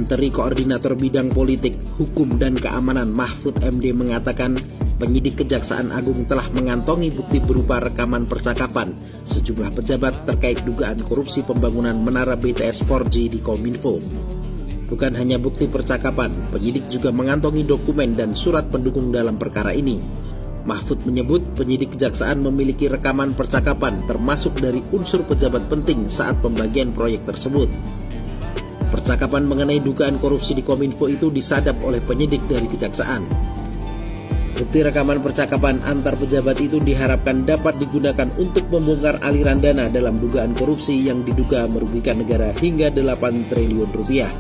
Menteri Koordinator Bidang Politik, Hukum, dan Keamanan Mahfud MD mengatakan penyidik Kejaksaan Agung telah mengantongi bukti berupa rekaman percakapan sejumlah pejabat terkait dugaan korupsi pembangunan menara BTS 4G di Kominfo. Bukan hanya bukti percakapan, penyidik juga mengantongi dokumen dan surat pendukung dalam perkara ini. Mahfud menyebut penyidik Kejaksaan memiliki rekaman percakapan termasuk dari unsur pejabat penting saat pembagian proyek tersebut. Percakapan mengenai dugaan korupsi di Kominfo itu disadap oleh penyidik dari Kejaksaan. Bukti rekaman percakapan antar pejabat itu diharapkan dapat digunakan untuk membongkar aliran dana dalam dugaan korupsi yang diduga merugikan negara hingga 8 triliun rupiah.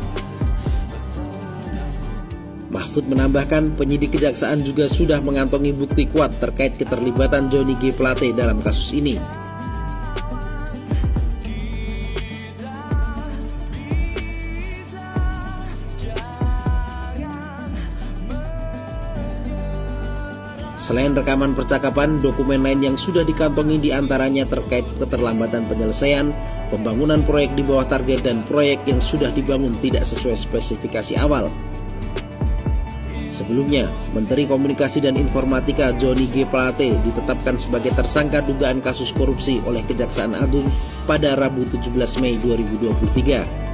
Mahfud menambahkan penyidik Kejaksaan juga sudah mengantongi bukti kuat terkait keterlibatan Johnny G. Plate dalam kasus ini. Selain rekaman percakapan, dokumen lain yang sudah dikantongi diantaranya terkait keterlambatan penyelesaian, pembangunan proyek di bawah target, dan proyek yang sudah dibangun tidak sesuai spesifikasi awal. Sebelumnya, Menteri Komunikasi dan Informatika Johnny G. Plate ditetapkan sebagai tersangka dugaan kasus korupsi oleh Kejaksaan Agung pada Rabu 17 Mei 2023.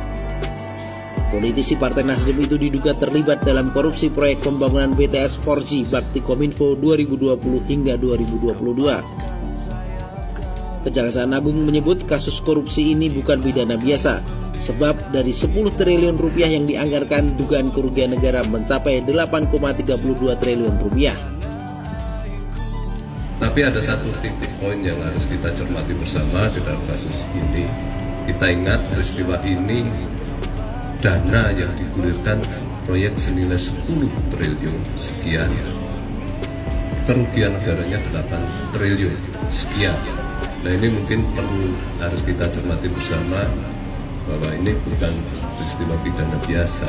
Politisi Partai Nasdem itu diduga terlibat dalam korupsi proyek pembangunan BTS 4G Bakti Kominfo 2020 hingga 2022. Kejaksaan Agung menyebut kasus korupsi ini bukan pidana biasa, sebab dari 10 triliun rupiah yang dianggarkan, dugaan kerugian negara mencapai 8,32 triliun rupiah. Tapi ada satu titik poin yang harus kita cermati bersama di dalam kasus ini. Kita ingat peristiwa ini, dana yang digulirkan proyek senilai 10 triliun sekian. Kerugian negaranya 8 triliun sekian. Nah, ini mungkin harus kita cermati bersama bahwa ini bukan peristiwa pidana biasa.